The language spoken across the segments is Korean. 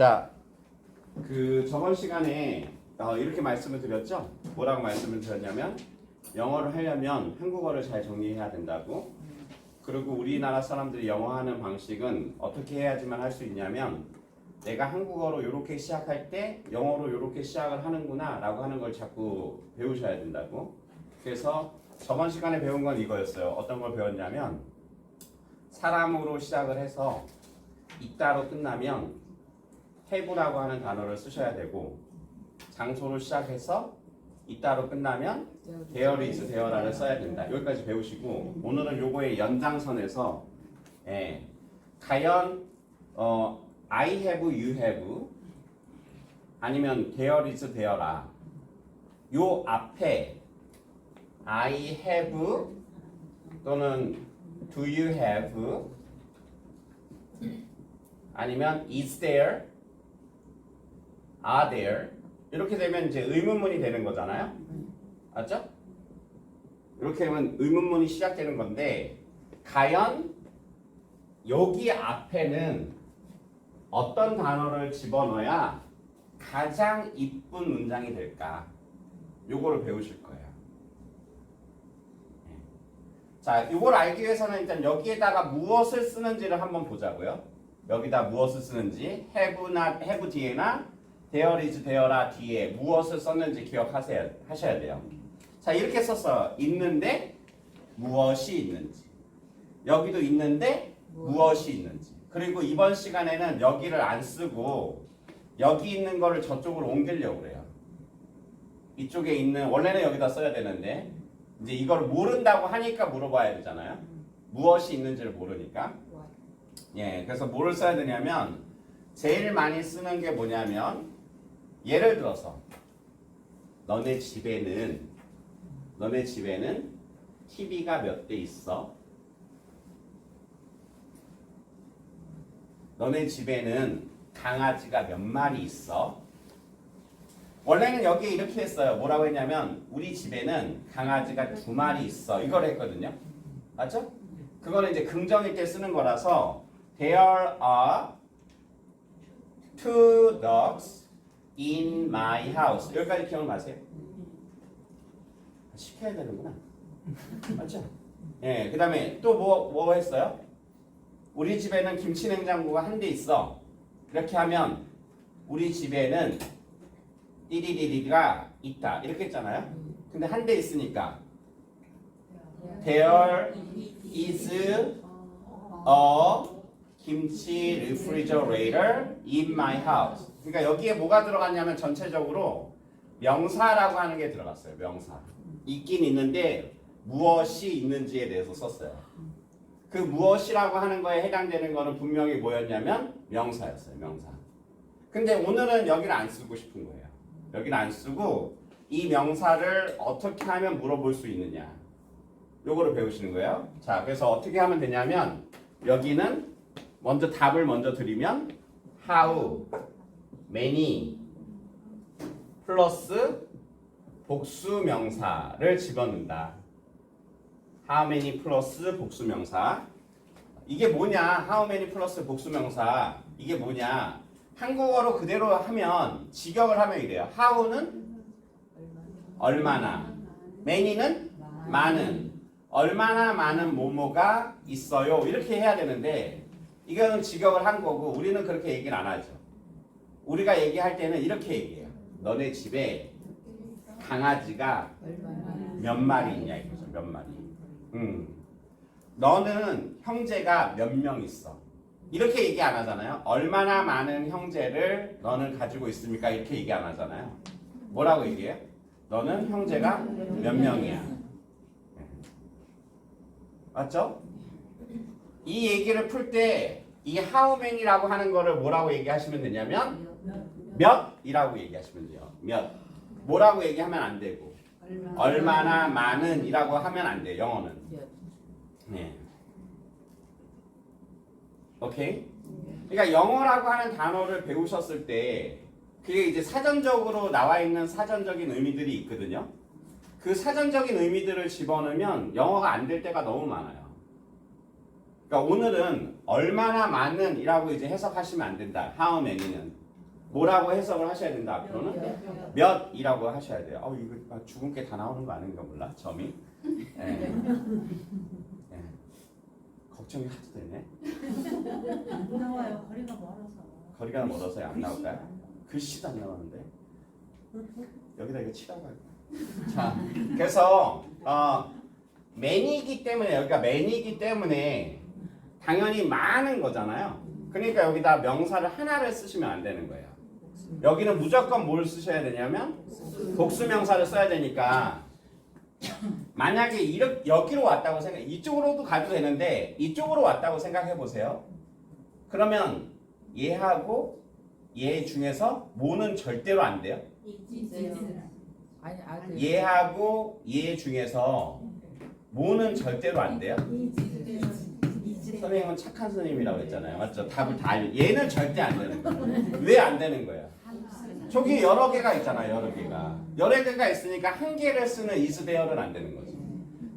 자, 그 저번 시간에 이렇게 말씀을 드렸죠? 뭐라고 말씀을 드렸냐면 영어를 하려면 한국어를 잘 정리해야 된다고. 그리고 우리나라 사람들이 영어 하는 방식은 어떻게 해야지만 할 수 있냐면 내가 한국어로 이렇게 시작할 때 영어로 이렇게 시작을 하는구나 라고 하는 걸 자꾸 배우셔야 된다고. 그래서 저번 시간에 배운 건 이거였어요. 어떤 걸 배웠냐면 사람으로 시작을 해서 있다로 끝나면 have라고 하는 단어를 쓰셔야 되고, 장소로 시작해서 있다로 끝나면 there is, there are를 써야 된다. 여기까지 배우시고, 오늘은 요거의 연장선에서 과연 I have, you have 아니면 there is, there are 요 앞에 I have 또는 do you have 아니면 is there, are there 이렇게 되면 이제 의문문이 되는 거잖아요. 맞죠? 이렇게 되면 의문문이 시작되는 건데 과연 여기 앞에는 어떤 단어를 집어넣어야 가장 이쁜 문장이 될까? 요거를 배우실 거예요. 자, 이걸 알기 위해서는 일단 여기에다가 무엇을 쓰는지를 한번 보자고요. 여기다 무엇을 쓰는지 have 뒤에나 there is, there are 뒤에 무엇을 썼는지 하셔야 돼요. 자, 이렇게 썼어요. 있는데 무엇이 있는지. 여기도 있는데 무엇이 있는지. 그리고 이번 시간에는 여기를 안 쓰고 여기 있는 거를 저쪽으로 옮기려고 그래요. 이쪽에 있는 원래는 여기다 써야 되는데 이제 이걸 모른다고 하니까 물어봐야 되잖아요. 무엇이 있는지를 모르니까. 예, 그래서 뭐를 써야 되냐면 제일 많이 쓰는 게 뭐냐면 예를 들어서 너네 집에는 TV가 몇 대 있어? 너네 집에는 강아지가 몇 마리 있어? 원래는 여기에 이렇게 했어요. 뭐라고 했냐면 우리 집에는 강아지가 2마리 있어. 이걸 했거든요. 맞죠? 그거는 이제 긍정일 때 쓰는 거라서 There are 2 dogs in my house. 여기까지 기억나세요? 시켜야 되는구나. 맞죠? 예, 그 다음에 또 뭐 했어요? 우리 집에는 김치 냉장고가 1대 있어. 이렇게 하면 우리 집에는 띠리리리가 있다. 이렇게 했잖아요. 근데 1대 있으니까 There is a 김치 refrigerator in my house. 그러니까 여기에 뭐가 들어갔냐면 전체적으로 명사라고 하는 게 들어갔어요. 명사. 있긴 있는데 무엇이 있는지에 대해서 썼어요. 그 무엇이라고 하는 거에 해당되는 거는 분명히 뭐였냐면 명사였어요. 명사. 근데 오늘은 여기를 안 쓰고 싶은 거예요. 여기는 안 쓰고 이 명사를 어떻게 하면 물어볼 수 있느냐. 요거를 배우시는 거예요. 자, 그래서 어떻게 하면 되냐면 여기는 먼저 답을 먼저 드리면 how many 플러스 복수 명사를 집어넣는다. how many 플러스 복수 명사. 이게 뭐냐? how many 플러스 복수 명사. 이게 뭐냐? 한국어로 그대로 하면 직역을 하면 이래요. how는 얼마나, many는 많은, 얼마나 많은 뭐뭐가 있어요. 이렇게 해야 되는데 이거는 직역을 한 거고 우리는 그렇게 얘기를 안 하죠. 우리가 얘기할 때는 이렇게 얘기해요. 너네 집에 강아지가 몇 마리 있냐 이거죠. 몇 마리. 너는 형제가 몇 명 있어. 이렇게 얘기 안 하잖아요. 얼마나 많은 형제를 너는 가지고 있습니까? 이렇게 얘기 안 하잖아요. 뭐라고 얘기해요? 너는 형제가 몇 명이야. 맞죠? 이 얘기를 풀 때 이 how many라고 하는 거를 뭐라고 얘기하시면 되냐면 몇이라고 얘기하시면 돼요. 몇. 뭐라고 얘기하면 안 되고 얼마나 많은이라고 하면 안 돼요. 영어는. 네. 오케이? 그러니까 영어라고 하는 단어를 배우셨을 때 그게 이제 사전적으로 나와 있는 사전적인 의미들이 있거든요. 그 사전적인 의미들을 집어넣으면 영어가 안 될 때가 너무 많아요. 그러니까 오늘은 얼마나 많은 이라고 이제 해석하시면 안 된다. how many는. 뭐라고 해석을 하셔야 된다. 앞으로는 몇이라고 하셔야 돼요. 이거 막 죽은 게 다 나오는 거 아닌가 몰라. 점이. 예. 예. 걱정이 하도 되네. 안 나와요. 거리가 멀어서. 거리가 멀어서 안 나올까요? 글씨도 안 나오는데. 여기다 이거 칠하고 할까? 자, 그래서 many이기 때문에 여기가 many이기 때문에 당연히 많은 거잖아요. 그러니까 여기다 명사를 하나를 쓰시면 안 되는 거예요. 여기는 무조건 뭘 쓰셔야 되냐면 복수 명사를 써야 되니까 만약에 여기로 왔다고 이쪽으로도 가도 되는데 이쪽으로 왔다고 생각해 보세요. 그러면 얘하고 얘 중에서 뭐는 절대로 안 돼요? 얘하고 얘 중에서 뭐는 절대로 안 돼요? 선생님은 착한 선생님이라고 했잖아요. 맞죠? 답을 다 얘는 절대 안 되는 거예요. 왜 안 되는 거예요? 저기 여러 개가 있잖아요. 여러 개가 있으니까 한 개를 쓰는 is there는 안 되는 거죠.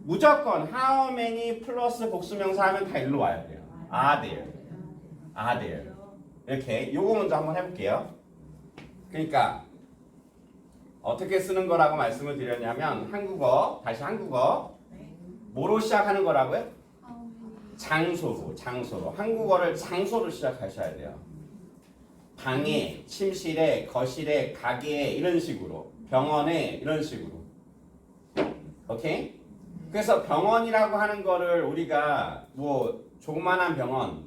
무조건 how many 플러스 복수명사 하면 다 일로 와야 돼요. are there. 이렇게 요거 먼저 한번 해볼게요. 그러니까 어떻게 쓰는 거라고 말씀을 드렸냐면 다시 한국어 뭐로 시작하는 거라고요? 장소로 한국어를 장소로 시작하셔야 돼요. 방에, 침실에, 거실에, 가게에 이런 식으로 병원에 이런 식으로 오케이? 그래서 병원이라고 하는 거를 우리가 뭐 조그만한 병원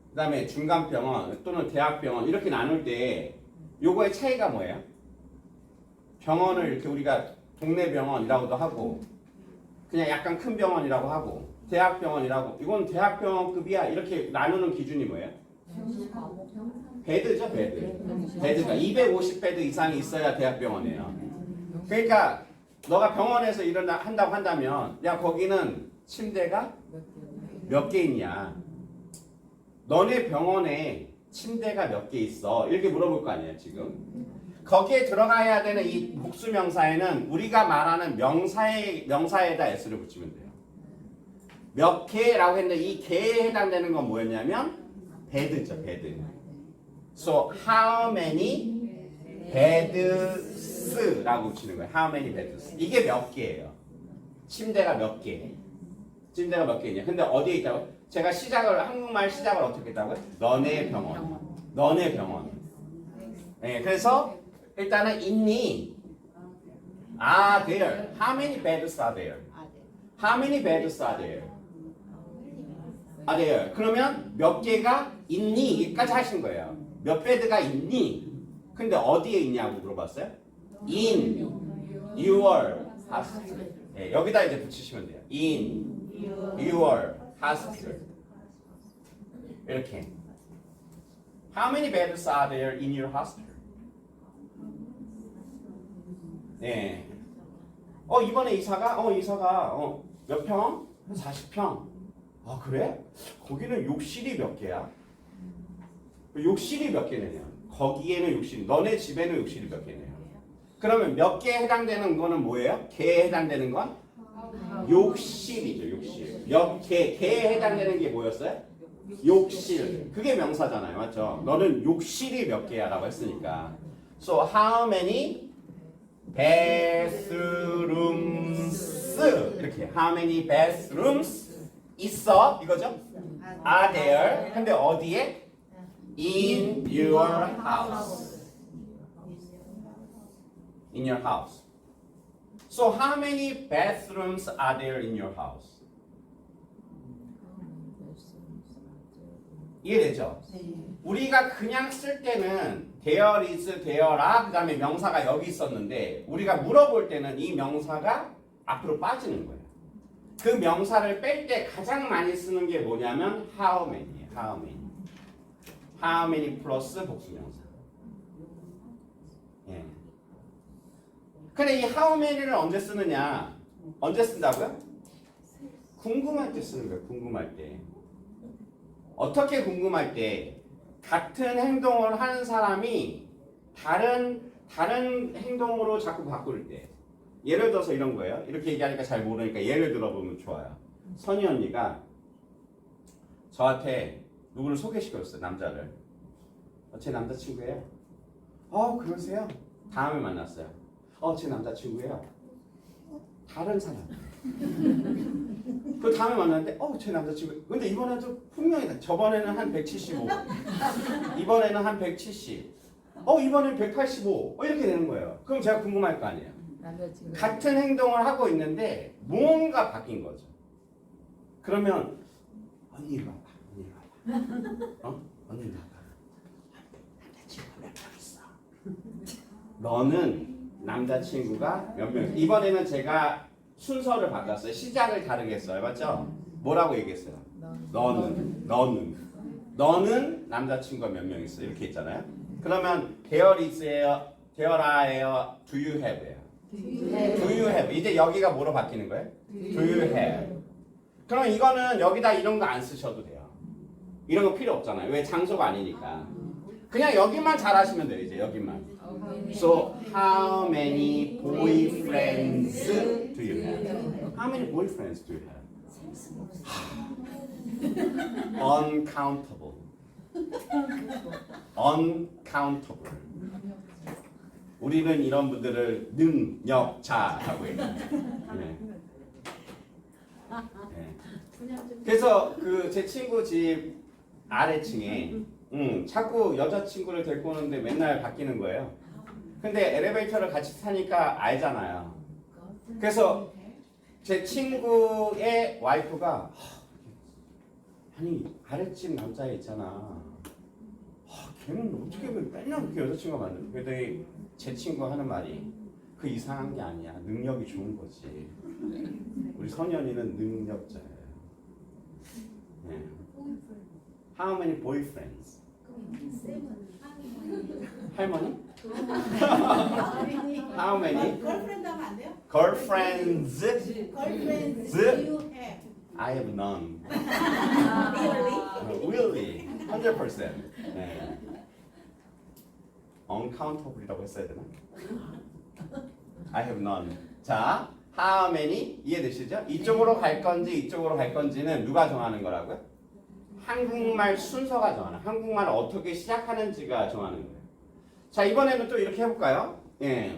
그 다음에 중간병원 또는 대학병원 이렇게 나눌 때 요거의 차이가 뭐예요? 병원을 이렇게 우리가 동네 병원이라고도 하고 그냥 약간 큰 병원이라고 하고 대학병원이라고 이건 대학병원급이야 이렇게 나누는 기준이 뭐예요? 베드죠. 베드가 250베드 이상이 있어야 대학병원이에요. 그러니까 너가 병원에서 한다고 한다면 야 거기는 침대가 몇 개 있냐 너네 병원에 침대가 몇 개 있어 이렇게 물어볼 거 아니에요. 지금 거기에 들어가야 되는 이 복수명사에는 우리가 말하는 명사에다 s를 붙이면 돼요. 몇 개라고 했는데 이 개에 해당되는 건 뭐였냐면 bed죠. bed. So how many beds라고 붙이는 거예요. How many beds. 이게 몇 개예요. 침대가 몇 개. 침대가 몇 개 있냐. 근데 어디에 있다고? 제가 한국말 시작을 어떻게 했다고요? 너네 병원. 네, 그래서 일단은 있니? there. How many beds are there? How many beds are there? there. 그러면 몇 개가 있니? 여기까지 하신 거예요. 몇 베드가 있니? 근데 어디에 있냐고 물어봤어요? In your hospital. 네, 여기다 이제 붙이시면 돼요. In your hospital. 이렇게. How many beds are there in your hospital? 네. 이번에 이사가 몇 평? 40평. 아 그래? 거기는 욕실이 몇 개야? 욕실이 몇 개냐? 거기에는 욕실이 너네 집에는 욕실이 몇 개냐? 그러면 몇 개에 해당되는 거는 뭐예요? 개에 해당되는 건 욕실이죠. 욕실. 몇 개에 해당되는 게 뭐였어요? 욕실. 그게 명사잖아요. 맞죠? 너는 욕실이 몇 개야라고 했으니까. So how many bathrooms 이렇게 how many bathrooms 있어 이거죠? Are there. 근데 어디에? In your house. In your house. So how many bathrooms are there in your house? 이해되죠? 우리가 그냥 쓸 때는 there is, there are 그 다음에 명사가 여기 있었는데 우리가 물어볼 때는 이 명사가 앞으로 빠지는 거예요. 그 명사를 뺄 때 가장 많이 쓰는 게 뭐냐면 how many예요. how many. how many 플러스 복수명사. 예. 근데 이 how many를 언제 쓰느냐? 언제 쓴다고요? 궁금할 때 쓰는 거예요. 궁금할 때. 어떻게 궁금할 때 같은 행동을 하는 사람이 다른 행동으로 자꾸 바꿀 때 예를 들어서 이런 거예요. 이렇게 얘기하니까 잘 모르니까 예를 들어보면 좋아요. 선희 언니가 저한테 누구를 소개시켰어요. 남자를. 제 남자친구예요. 그러세요? 다음에 만났어요. 제 남자친구예요. 다른 사람. 그 다음에 만났는데 제 남자친구. 근데 이번에도 분명히 저번에는 한 175. 이번에는 한 170. 이번엔 185. 이렇게 되는 거예요. 그럼 제가 궁금할 거 아니에요. 남자친구. 같은 행동을 하고 있는데 뭔가 바뀐 거죠. 그러면 언니 이리 와봐. 언니 이리 와봐. 남자친구가 몇 명 있어? 너는 남자친구가 몇 명? 이번에는 제가 순서를 바꿨어요. 시작을 다르게 했어요. 맞죠? 뭐라고 얘기했어요? 너는 남자친구가 몇 명 있어? 이렇게 있잖아요. 그러면 there is예요, there are예요, do you have예요? do you have. 이제 여기가 뭐로 바뀌는 거예요? do you have. 그럼 이거는 여기다 이런 거 안 쓰셔도 돼요. 이런 거 필요 없잖아요. 왜? 장소가 아니니까. 그냥 여기만 잘 하시면 돼요. 이제 여기만. So how many boyfriends do you have? How many boyfriends do you have? Uncountable. Uncountable. 우리는 이런 분들을 능력자라고 해요. 네. 네. 그래서 그 제 친구 집 아래층에 자꾸 여자친구를 데리고 오는데 맨날 바뀌는 거예요. 근데 엘리베이터를 같이 타니까 알잖아요. 그래서 제 친구의 와이프가 아니 아래집 남자애 있잖아. 걔는 어떻게 맨날 그렇게 여자친구가 많은데? 그랬더니 제 친구가 하는 말이 그 이상한 게 아니야. 능력이 좋은 거지. 우리 선현이는 능력자예요. 네. How many boyfriends? 할머니? How many? 걸프렌드 하면 안 돼요? Girlfriends? 걸프렌드 do you have? I have none. Really? Really? 100%. 네. Uncountable이라고 했어야 되나? I have none. 자, how many? 이해되시죠? 이쪽으로 갈 건지 이쪽으로 갈 건지는 누가 정하는 거라고요? 한국말 순서가 정하는, 한국말을 어떻게 시작하는지가 정하는 거예요. 자, 이번에는 또 이렇게 해볼까요? 예.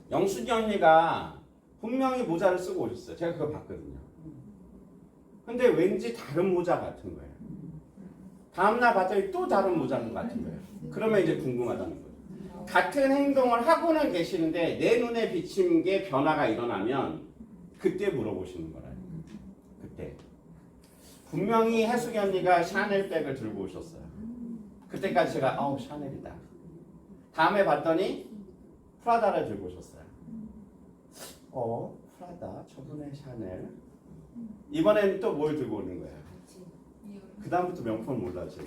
영순이 언니가 분명히 모자를 쓰고 오셨어요. 제가 그거 봤거든요. 근데 왠지 다른 모자 같은 거예요. 다음날 봤더니 또 다른 모자는 같은 거예요. 그러면 이제 궁금하다는 거예요. 같은 행동을 하고는 계시는데 내 눈에 비친 게 변화가 일어나면 그때 물어보시는 거라요. 그때. 분명히 혜숙이 언니가 샤넬백을 들고 오셨어요. 그때까지 제가 샤넬이다. 다음에 봤더니 프라다를 들고 오셨어요. 프라다, 저번에 샤넬. 이번엔 또 뭘 들고 오는 거예요? 그 다음부터 명품 몰라 지금.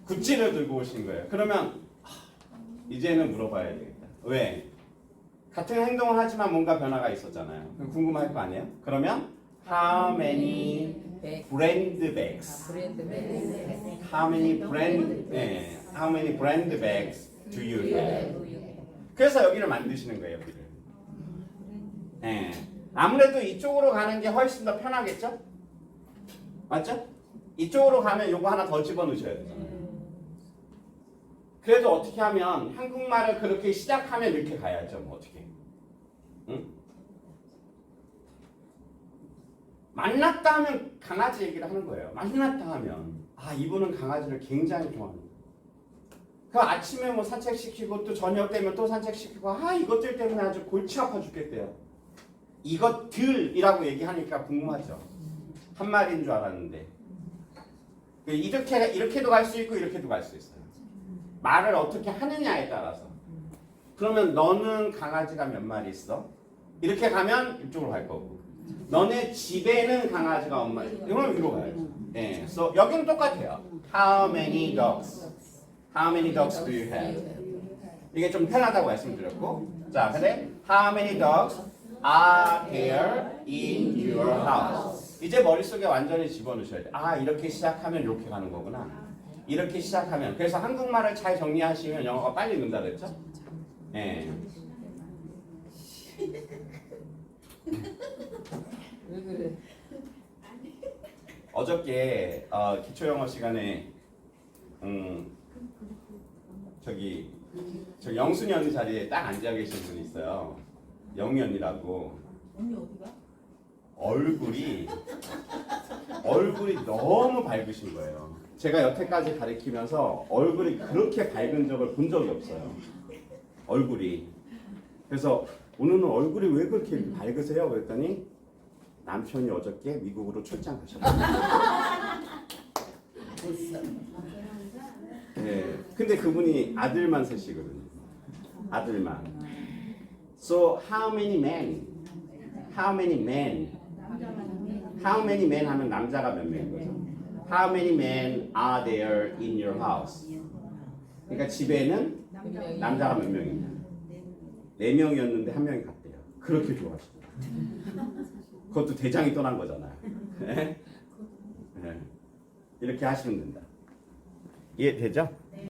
구찌를 들고 오신 거예요. 그러면 이제는 물어봐야 되겠다. 왜? 같은 행동을 하지만 뭔가 변화가 있었잖아요. 그럼 궁금할 거 아니에요? 그러면 how many brand bags? How many brand bags do you have? 그래서 여기를 만드시는 거예요, 여기를. 네. 아무래도 이쪽으로 가는 게 훨씬 더 편하겠죠? 맞죠? 이쪽으로 가면 요거 하나 더 집어넣으셔야 되잖아요. 그래도 어떻게 하면 한국말을 그렇게 시작하면 이렇게 가야죠. 뭐 어떻게? 응? 만났다 하면 강아지 얘기를 하는 거예요. 만났다 하면 이분은 강아지를 굉장히 좋아합니다. 그 아침에 뭐 산책시키고 또 저녁 되면 또 산책시키고 이것들 때문에 아주 골치 아파 죽겠대요. 이것들이라고 얘기하니까 궁금하죠. 한 마리인 줄 알았는데 이렇게도 갈 수 있고 이렇게도 갈 수 있어요. 말을 어떻게 하느냐에 따라서. 그러면 너는 강아지가 몇 마리 있어? 이렇게 가면 이쪽으로 갈 거고. 너네 집에는 강아지가 엄마. 이건 위로 가야죠. 네, so 여기는 똑같아요. How many dogs? How many dogs do you have? 이게 좀 편하다고 말씀드렸고. 자, 근데 How many dogs are there in your house? 이제 머릿속에 완전히 집어넣으셔야 돼. 이렇게 시작하면 이렇게 가는 거구나. 이렇게 시작하면. 그래서 한국말을 잘 정리하시면 영어가 빨리 는다 그랬죠? 네. 왜 그래? 어저께 기초영어 시간에 저기 저 영순이 언니 자리에 딱 앉아 계신 분이 있어요. 영미 언니라고. 언니 어디가? 얼굴이 너무 밝으신 거예요. 제가 여태까지 가르치면서 얼굴이 그렇게 밝은 적을 본 적이 없어요. 얼굴이. 그래서 오늘은 얼굴이 왜 그렇게 밝으세요? 그랬더니 남편이 어저께 미국으로 출장 가셨어요. 네. 근데 그분이 아들만 셋이거든요. 아들만. So how many men? How many men? How many men 하면 남자가 몇 명인 거죠? How many men are there in your house? 그러니까 집에는 남자가 몇 명이냐? 4명이었는데 1명이 갔대요. 그렇게 좋아하시더라고요. 그것도 대장이 떠난 거잖아요. 네? 네. 이렇게 하시면 된다. 이해되죠?